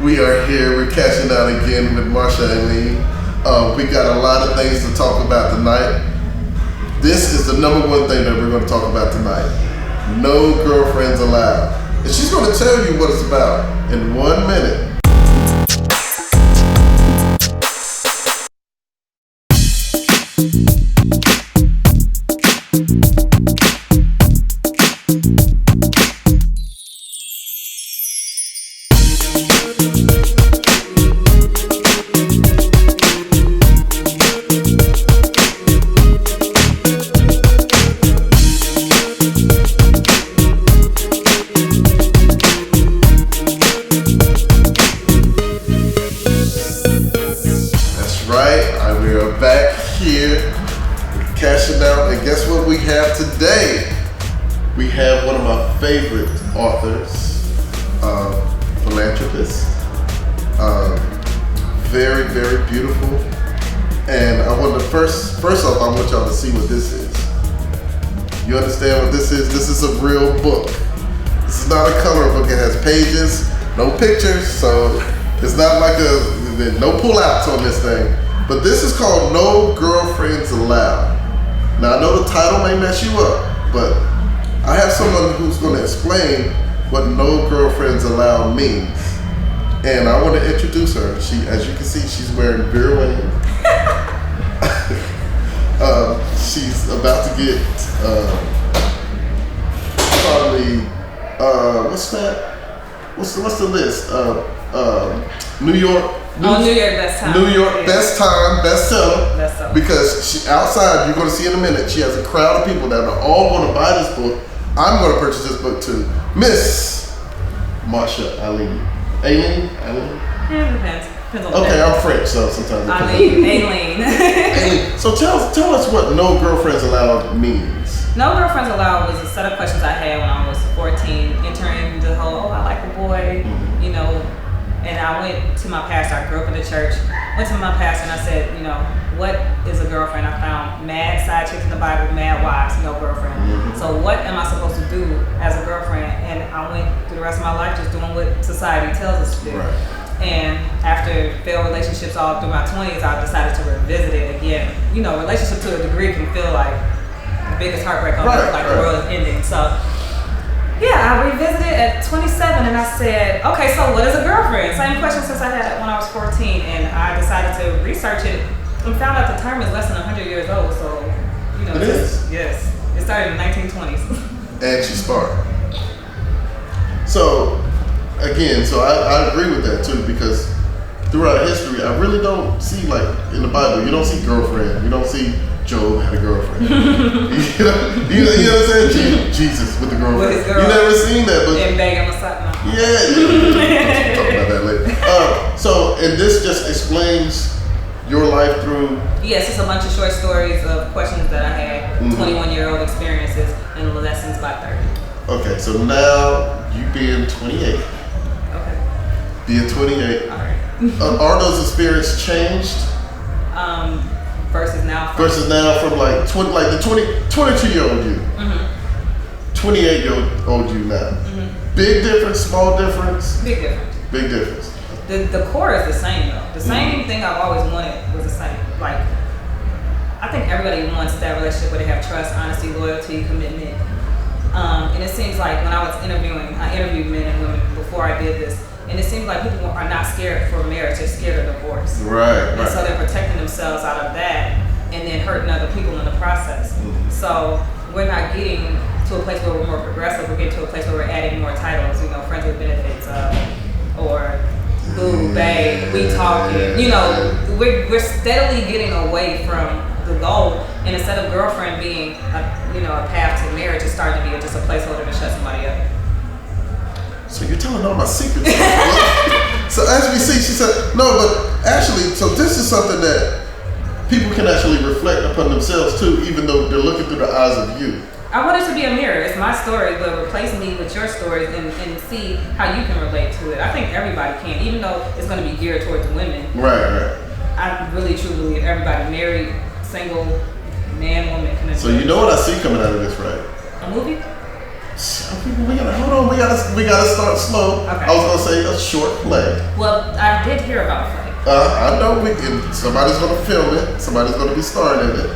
We are here. We're cashing out again with Marcia Alene. We got a lot of things to talk about tonight. This is the number one thing that we're going to talk about tonight. No girlfriends allowed. And she's going to tell you what it's about in 1 minute. CashNOut, and guess what we have today? We have one of my favorite authors, philanthropist, very, very beautiful. And I want to first off, I want y'all to see what this is. You understand what this is? This is a real book. This is not a color book. It has pages, no pictures, so it's not like no pullouts on this thing. But this is called No Girlfriends Allowed. Now I know the title may mess you up, but I have someone who's going to explain what No Girlfriends Allowed means. And I want to introduce her. She, as you can see, she's wearing Vera Wayne. She's about to get probably what's that? What's the list? New York. New York Best Time. New York Best Time bestseller. Because she, outside, you're going to see in a minute, she has a crowd of people that are all going to buy this book. I'm going to purchase this book too. Miss Marcia Alene. Alene? Depends on the okay, I'm French, so sometimes Alene. So tell us what No Girlfriends Allowed means. No Girlfriends Allowed was a set of questions I had when I was 14, entering the whole, I like a boy, you know. And I went to my pastor. I grew up in the church. Went to my pastor and I said, you know, what is a girlfriend? I found mad side chicks in the Bible, mad wives, no girlfriend. So what am I supposed to do as a girlfriend? And I went through the rest of my life just doing what society tells us to do. Right. And after failed relationships all through my 20s, I decided to revisit it again. You know, relationship to a degree can feel like the biggest heartbreak on earth, like the world is ending. So yeah, I revisited at 27 and I said, okay, so what is a girlfriend? Same question since I had it when I was 14, and I decided to research it and found out the term is less than 100 years old, so, you know. It is? Yes. It started in the 1920s. And she's smart. So, again, I agree with that too, because throughout history, I really don't see, like, in the Bible, you don't see girlfriend, you don't see Job had a girlfriend. you know what I'm saying? Jesus with the girlfriend. With his girl. You never seen that, but and begging Messiah. Yeah. We'll talk about that later. And this just explains your life through. Yes, it's a bunch of short stories of questions that I had, 21-year-old experiences, and lessons by 30. Okay, so now you being 28. Okay. Being 28. All right. Are those experiences changed? Versus now from like 22-year-old you. 28-year-old you now. Big difference, small difference? Big difference. Big difference. The core is the same though. The same thing I've always wanted was the same. Like, I think everybody wants that relationship where they have trust, honesty, loyalty, commitment. And it seems like when I was interviewing, I interviewed men and women before I did this, and it seems like people are not scared for marriage, they're scared of divorce. Right. And so they're protecting themselves out of that and then hurting other people in the process. So we're not getting to a place where we're more progressive, we're getting to a place where we're adding more titles, you know, friends with benefits, or boo, babe, we talking. You know, we're steadily getting away from the goal, and instead of girlfriend being a path to marriage, it's starting to be just a placeholder to shut somebody up. So you're telling all my secrets. So as we see, she said, no, but actually, so this is something that people can actually reflect upon themselves too, even though they're looking through the eyes of you. I want it to be a mirror. It's my story, but replace me with your stories and see how you can relate to it. I think everybody can, even though it's going to be geared towards women. Right. I really truly believe everybody, married, single, man, woman, can. So you know what I see coming out of this, right? A movie? Hold on. We gotta start slow. Okay. I was gonna say a short play. Well, I did hear about a play. I know somebody's gonna film it. Somebody's gonna be starring in it.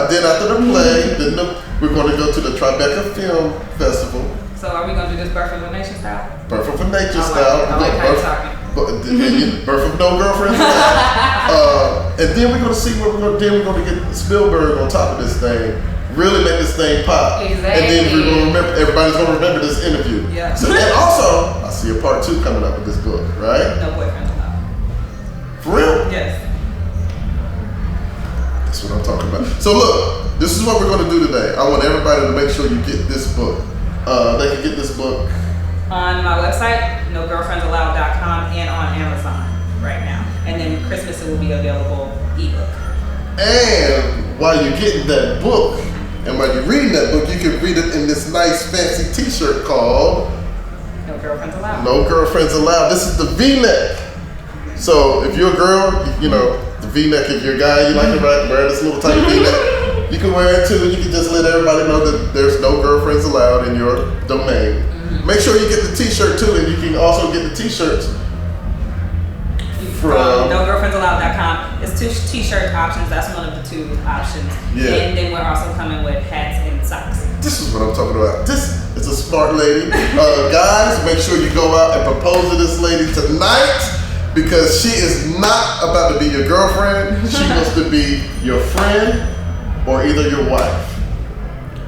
Then after the play, we're gonna go to the Tribeca Film Festival. So are we gonna do this Birth of a Nation style? Birth of a Nature I style. like how you're talking. Birth of No Girlfriends. And then we're gonna see what we're gonna get Spielberg on top of this thing. Really make this thing pop. Exactly. And then we're gonna remember. Everybody's gonna remember this interview. Yeah. So and also, I see a part 2 coming up with this book, right? No boyfriends allowed. For real? Yes. That's what I'm talking about. So look, this is what we're gonna do today. I want everybody to make sure you get this book. They can get this book on my website, nogirlfriendsallowed.com, and on Amazon right now. And then Christmas it will be available ebook. And while you're getting that book, and while you're reading that book, you can read it in this nice fancy t-shirt called No Girlfriends Allowed. No Girlfriends Allowed. This is the V-neck. So if you're a girl, you know, the V-neck, if you're a guy, you like to wear this little tight V-neck, you can wear it too. You can just let everybody know that there's no girlfriends allowed in your domain. Make sure you get the t-shirt too, and you can also get the t-shirts from nogirlfriendsallowed.com. It's 2 t-shirt options. That's one of the 2 options. Yeah. And then we're also coming with hats and socks. This is what I'm talking about. This is a smart lady. Guys, make sure you go out and propose to this lady tonight, because she is not about to be your girlfriend. She wants to be your friend or either your wife.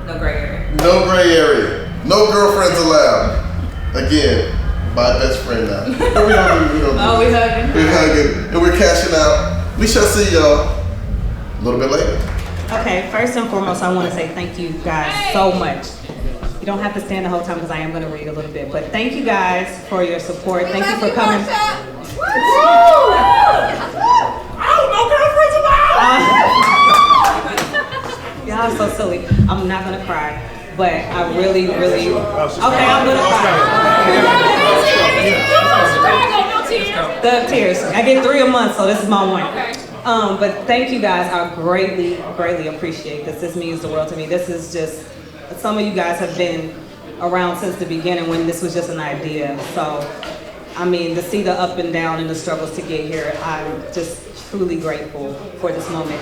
No gray area. No gray area. No girlfriends allowed. Again, my best friend now. We don't Oh, we hugging. We're hugging and we're cashing out. We shall see y'all a little bit later. Okay, first and foremost, I want to say thank you guys so much. You don't have to stand the whole time because I am going to read a little bit. But thank you guys for your support. Thank you for coming. Y'all are so silly. I'm not going to cry. But I really, okay, I'm gonna cry. The tears. I get 3 a month, so this is my one. But thank you guys. I greatly appreciate this. This means the world to me. This is just, some of you guys have been around since the beginning when this was just an idea. So, I mean, to see the up and down and the struggles to get here, I'm just truly grateful for this moment.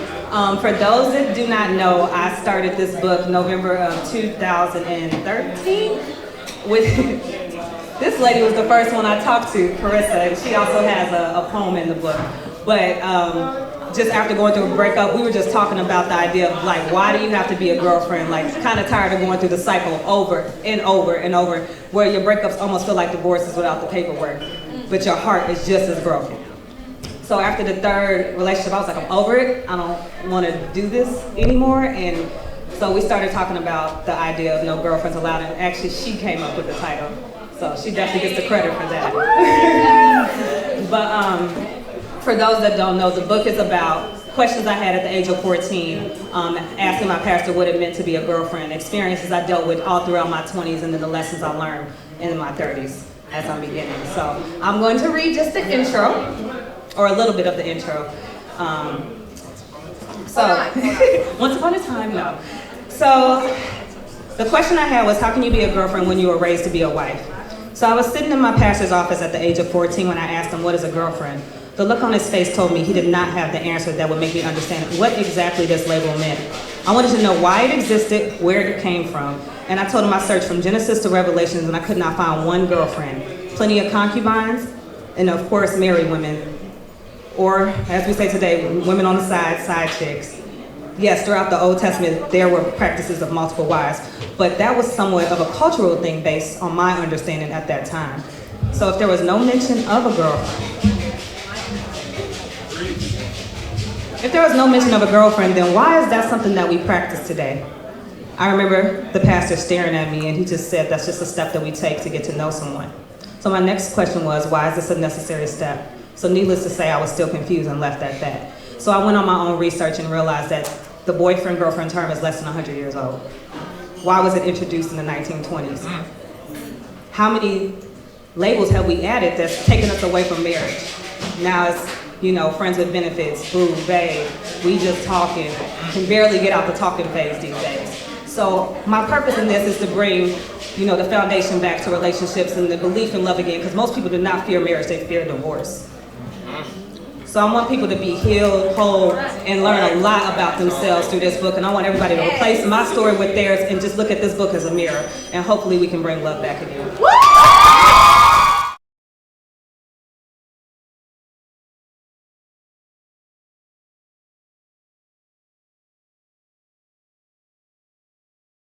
For those that do not know, I started this book November of 2013 with this lady was the first one I talked to, Carissa, and she also has a poem in the book. But just after going through a breakup, we were just talking about the idea of like, why do you have to be a girlfriend? Like, kind of tired of going through the cycle over and over and over, where your breakups almost feel like divorces without the paperwork, but your heart is just as broken. So after the 3rd relationship, I was like, I'm over it. I don't want to do this anymore. And so we started talking about the idea of No Girlfriends Allowed, and actually she came up with the title. So she definitely gets the credit for that. But for those that don't know, the book is about questions I had at the age of 14, asking my pastor what it meant to be a girlfriend, experiences I dealt with all throughout my 20s, and then the lessons I learned in my 30s as I'm beginning. So I'm going to read just the intro, or a little bit of the intro. Once upon a time, no. So the question I had was, how can you be a girlfriend when you were raised to be a wife? So I was sitting in my pastor's office at the age of 14 when I asked him, what is a girlfriend? The look on his face told me he did not have the answer that would make me understand what exactly this label meant. I wanted to know why it existed, where it came from, and I told him I searched from Genesis to Revelations and I could not find one girlfriend. Plenty of concubines, and of course married women, or as we say today, women on the side chicks. Yes, throughout the Old Testament, there were practices of multiple wives, but that was somewhat of a cultural thing based on my understanding at that time. So if there was no mention of a girlfriend, then why is that something that we practice today? I remember the pastor staring at me and he just said that's just a step that we take to get to know someone. So my next question was, why is this a necessary step? So needless to say, I was still confused and left at that. So I went on my own research and realized that the boyfriend-girlfriend term is less than 100 years old. Why was it introduced in the 1920s? How many labels have we added that's taken us away from marriage? Now it's, friends with benefits, boo, babe, we just talking, can barely get out the talking phase these days. So my purpose in this is to bring you know, the foundation back to relationships and the belief in love again, because most people do not fear marriage, they fear divorce. So I want people to be healed, whole, and learn a lot about themselves through this book, and I want everybody to replace my story with theirs and just look at this book as a mirror, and hopefully we can bring love back again.